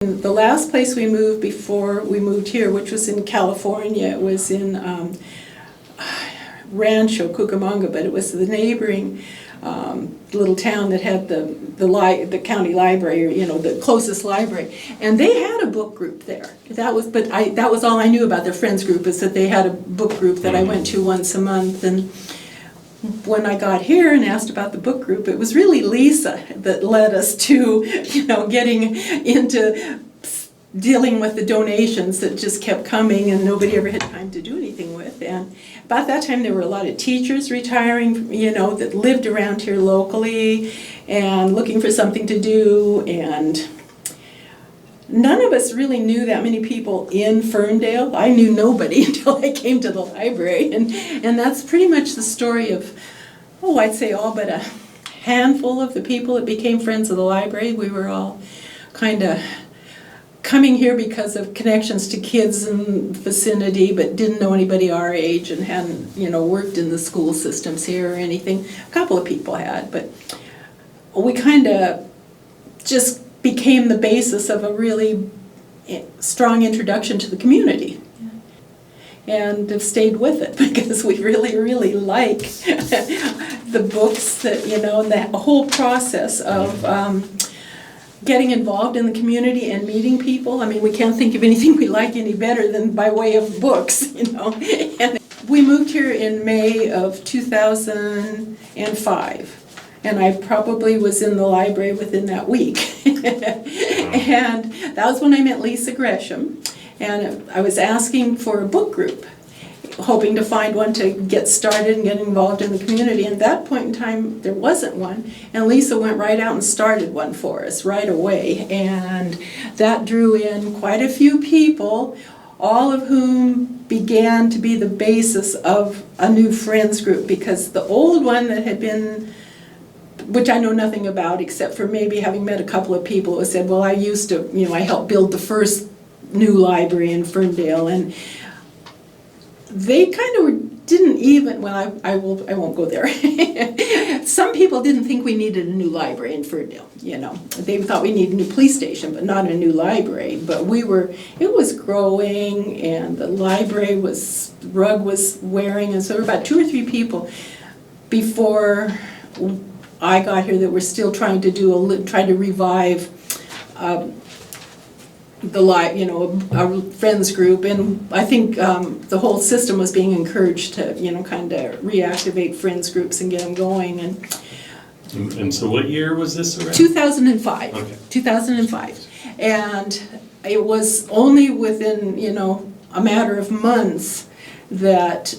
The last place we moved before we moved here, which was in California, it was in Rancho Cucamonga, but it was the neighboring little town that had the county library, or the closest library, and they had a book group there. That was all I knew about their friends group, is that they had a book group that I went to once a month. And when I got here and asked about the book group, it was really Lisa that led us to, getting into dealing with the donations that just kept coming and nobody ever had time to do anything with. And about that time there were a lot of teachers retiring, that lived around here locally and looking for something to do, and none of us really knew that many people in Ferndale. I knew nobody until I came to the library, and that's pretty much the story of, I'd say all but a handful of the people that became friends of the library. We were all kind of coming here because of connections to kids in the vicinity, but didn't know anybody our age and hadn't, worked in the school systems here or anything. A couple of people had, but we kind of just became the basis of a really strong introduction to the community. And have stayed with it because we really, really like the books that, and the whole process of getting involved in the community and meeting people. I mean, we can't think of anything we like any better than by way of books, And we moved here in May of 2005, and I probably was in the library within that week. And that was when I met Lisa Gresham, and I was asking for a book group, hoping to find one to get started and get involved in the community. And at that point in time, there wasn't one, and Lisa went right out and started one for us right away. And that drew in quite a few people, all of whom began to be the basis of a new friends group, because the old one that had been, which I know nothing about except for maybe having met a couple of people who said, well, I used to, I helped build the first new library in Ferndale, and they kind of didn't even, I won't go there. Some people didn't think we needed a new library in Ferndale, They thought we needed a new police station, but not a new library. But it was growing, and the library rug was wearing, and so there were about 2 or 3 people before I got here that were still trying to revive a friends group, and I think the whole system was being encouraged to, kind of reactivate friends groups and get them going. And so what year was this around? 2005. Okay. 2005. And it was only within, a matter of months that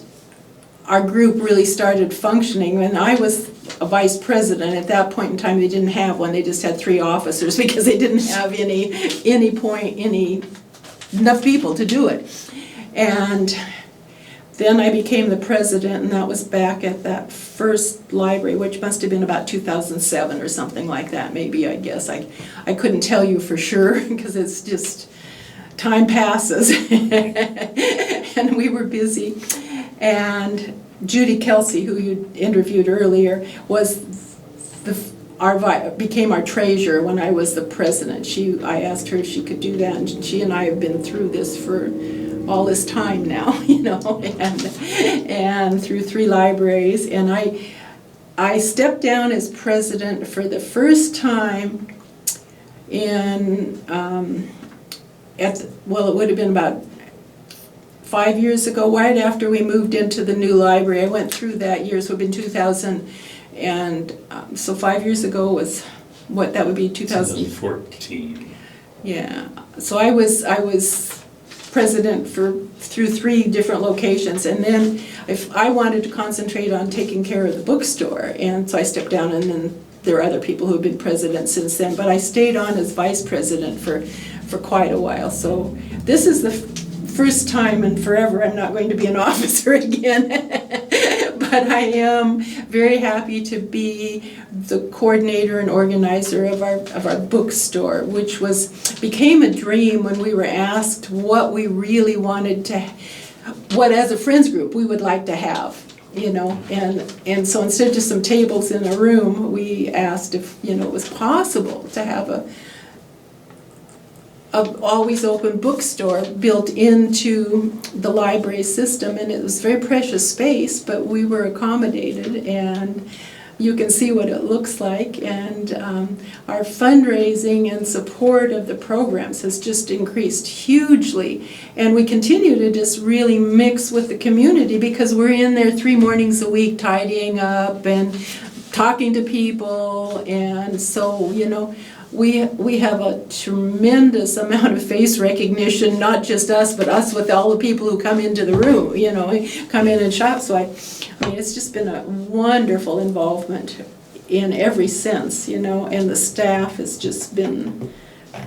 our group really started functioning. And I was a vice president. At that point in time, they didn't have one. They just had 3 officers because they didn't have enough people to do it. And then I became the president, and that was back at that first library, which must have been about 2007 or something like that, maybe, I guess. I couldn't tell you for sure because it's just, time passes. And we were busy. And Judy Kelsey, who you interviewed earlier, became our treasurer when I was the president. I asked her if she could do that, and she and I have been through this for all this time now, and through 3 libraries. And I stepped down as president for the first time in it would have been about 5 years ago, right after we moved into the new library. I went through that year, so it would have been 2000, and so 5 years ago was, that would be 2014. Yeah, so I was president through 3 different locations, and then I wanted to concentrate on taking care of the bookstore, and so I stepped down, and then there are other people who have been president since then, but I stayed on as vice president for quite a while. So this is the first time in forever I'm not going to be an officer again. But I am very happy to be the coordinator and organizer of our bookstore, which became a dream when we were asked what we really wanted to, what as a friends group we would like to have. And so instead of just some tables in a room, we asked if it was possible to have a always open bookstore built into the library system, and it was very precious space, but we were accommodated, and you can see what it looks like. And our fundraising and support of the programs has just increased hugely, and we continue to just really mix with the community because we're in there 3 mornings a week tidying up and talking to people. And so, you know, we have a tremendous amount of face recognition, not just us, but us with all the people who come into the room, you know, come in and shop. So I mean, it's just been a wonderful involvement in every sense, you know, and the staff has just been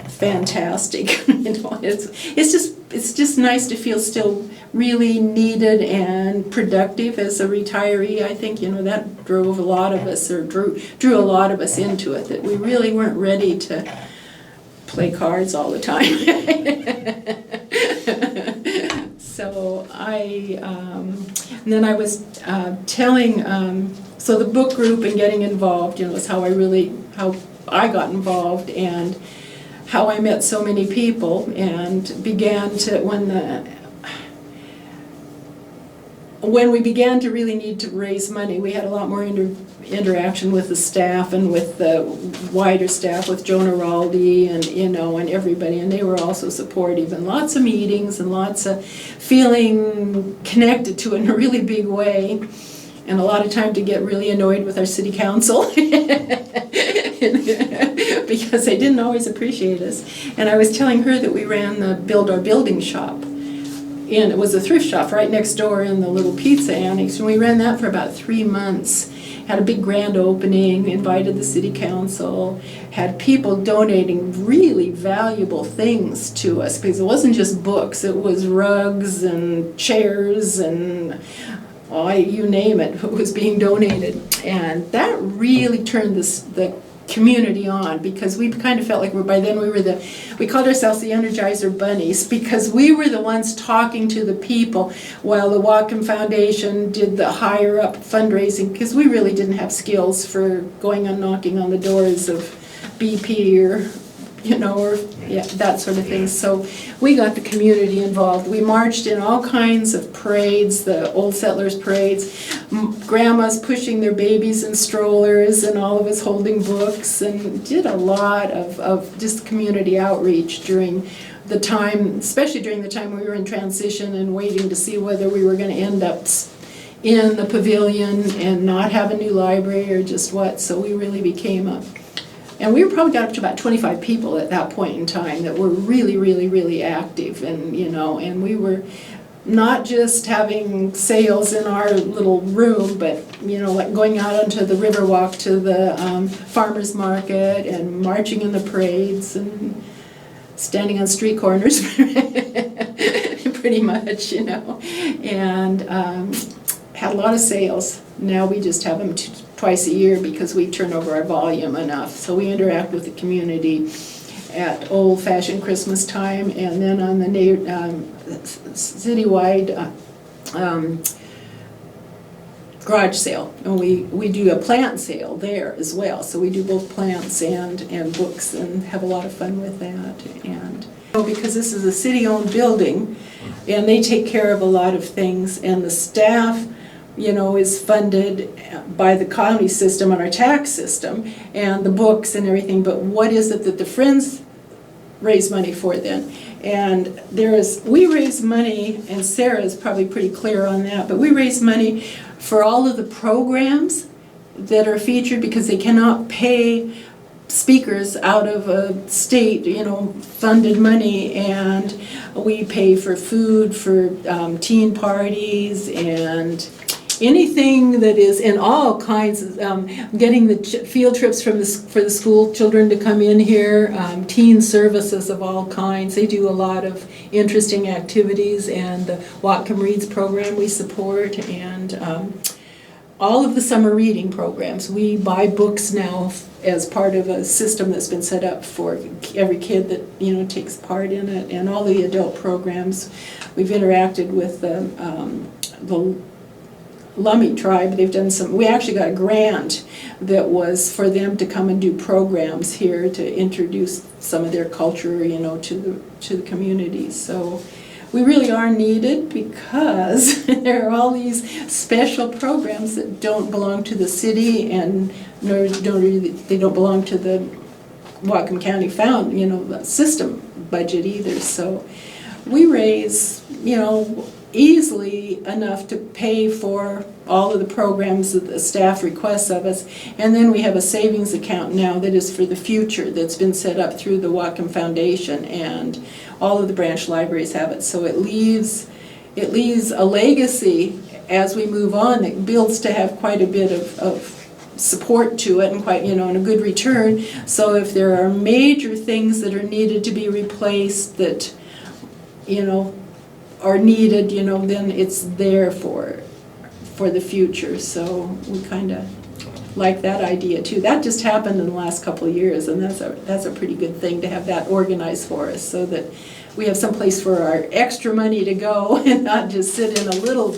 fantastic. You know, it's just nice to feel still really needed and productive as a retiree. I think, you know, that drove a lot of us, or drew a lot of us into it, that we really weren't ready to play cards all the time. So and then I was telling, so the book group and getting involved, you know, is how I got involved, and how I met so many people, and began to, when we began to really need to raise money, we had a lot more interaction with the staff and with the wider staff, with Jonah Raldi and, you know, and everybody, and they were also supportive, and lots of meetings and lots of feeling connected to it in a really big way, and a lot of time to get really annoyed with our city council because they didn't always appreciate us. And I was telling her that we ran the Build Our Building shop, and it was a thrift shop right next door in the little pizza annex, and we ran that for about 3 months. Had a big grand opening, invited the city council, had people donating really valuable things to us, because it wasn't just books, it was rugs and chairs and you name it was being donated. And that really turned the community on, because we kind of felt like by then we called ourselves the Energizer Bunnies, because we were the ones talking to the people while the Whatcom Foundation did the higher up fundraising, because we really didn't have skills for going and knocking on the doors of BP or, you know, or that sort of thing. So we got the community involved. We marched in all kinds of parades, the Old Settlers parades, grandmas pushing their babies in strollers, and all of us holding books, and did a lot of just community outreach during the time, especially during the time we were in transition and waiting to see whether we were going to end up in the pavilion and not have a new library or just what. So we really became and we probably got up to about 25 people at that point in time that were really, really, really active, and, you know, and we were not just having sales in our little room, but, you know, like going out onto the Riverwalk to the farmers market, and marching in the parades, and standing on street corners pretty much, you know, and had a lot of sales. Now we just have them twice a year because we turn over our volume enough. So we interact with the community at old-fashioned Christmas time, and then on the citywide garage sale. And we do a plant sale there as well. So we do both plants and books, and have a lot of fun with that. And because this is a city-owned building, and they take care of a lot of things, and the staff, you know, is funded by the county system and our tax system, and the books and everything. But what is it that the Friends raise money for then? And we raise money, and Sarah's probably pretty clear on that, but we raise money for all of the programs that are featured, because they cannot pay speakers out of a state, you know, funded money, and we pay for food for teen parties and anything that is in all kinds of, getting the field trips for the school children to come in here, teen services of all kinds. They do a lot of interesting activities, and the Whatcom Reads program we support, and all of the summer reading programs. We buy books now as part of a system that's been set up for every kid that, you know, takes part in it, and all the adult programs. We've interacted with the Lummi tribe, they've done some, we actually got a grant that was for them to come and do programs here to introduce some of their culture, you know, to the community. So we really are needed because there are all these special programs that don't belong to the city and they don't belong to the Whatcom County system budget either. So we raise, you know, easily enough to pay for all of the programs that the staff requests of us. And then we have a savings account now that is for the future that's been set up through the Whatcom Foundation, and all of the branch libraries have it. So it leaves a legacy as we move on that builds to have quite a bit of support to it and quite, you know, and a good return. So if there are major things that are needed to be replaced that, you know, are needed, you know, then it's there for the future. So we kind of like that idea too. That just happened in the last couple of years, and that's a pretty good thing to have that organized for us, so that we have some place for our extra money to go and not just sit in a little,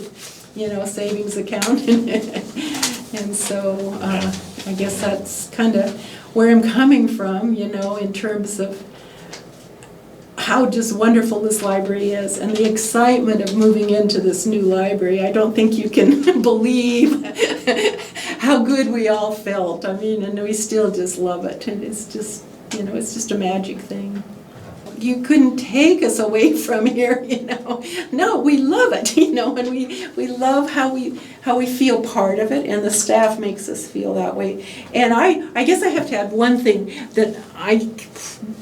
you know, savings account. And so I guess that's kind of where I'm coming from, you know, in terms of how just wonderful this library is and the excitement of moving into this new library. I don't think you can believe how good we all felt. I mean, and we still just love it. And it's just, you know, it's just a magic thing. You couldn't take us away from here, you know. No, we love it, you know, and we love how we feel part of it, and the staff makes us feel that way. And I guess I have to add one thing that I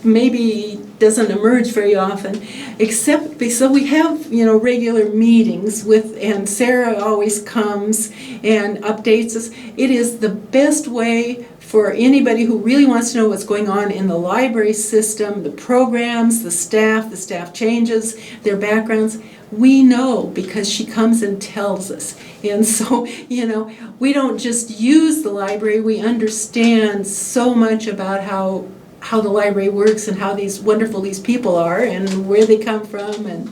maybe doesn't emerge very often, except so we have, you know, regular meetings with, and Sarah always comes and updates us. It is the best way for anybody who really wants to know what's going on in the library system, the programs, the staff changes, their backgrounds. We know because she comes and tells us. And so, you know, we don't just use the library, we understand so much about how the library works and how wonderful these people are and where they come from, and,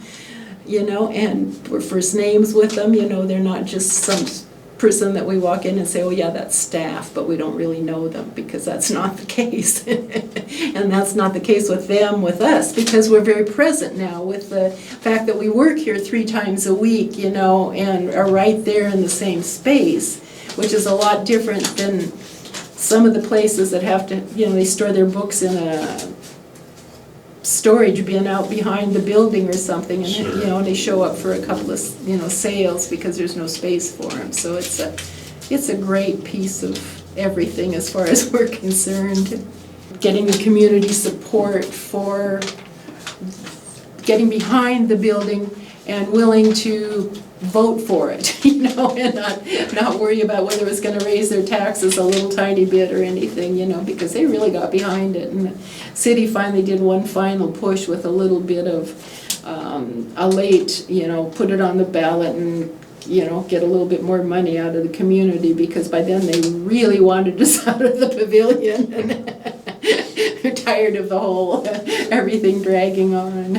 you know, and we're first names with them, you know, they're not just some person that we walk in and say, oh yeah, that's staff, but we don't really know them, because that's not the case. And that's not the case with them, with us, because we're very present now with the fact that we work here 3 times a week, you know, and are right there in the same space, which is a lot different than some of the places that have to, you know, they store their books in a storage bin out behind the building or something, and sure. You know, and they show up for a couple of, you know, sales because there's no space for them. So it's a great piece of everything as far as we're concerned. Getting the community support for getting behind the building and willing to vote for it, you know, and not worry about whether it's going to raise their taxes a little tiny bit or anything, you know, because they really got behind it. And the city finally did one final push with a little bit of a late, you know, put it on the ballot and, you know, get a little bit more money out of the community, because by then they really wanted us out of the pavilion and they're tired of the whole everything dragging on.